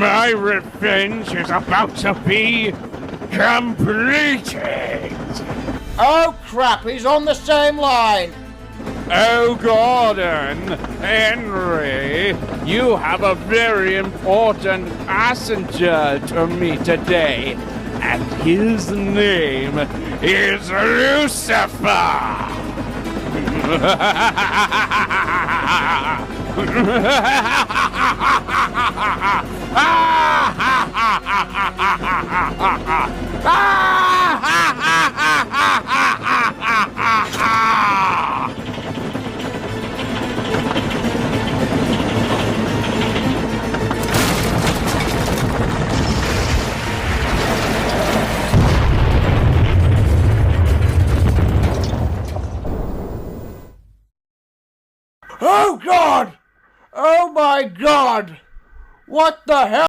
My revenge is about to be completed! Oh crap, he's on the same line! Oh, Gordon, Henry, you have a very important passenger to meet today, and his name is Lucifer! Oh God! Oh my God! What the hell?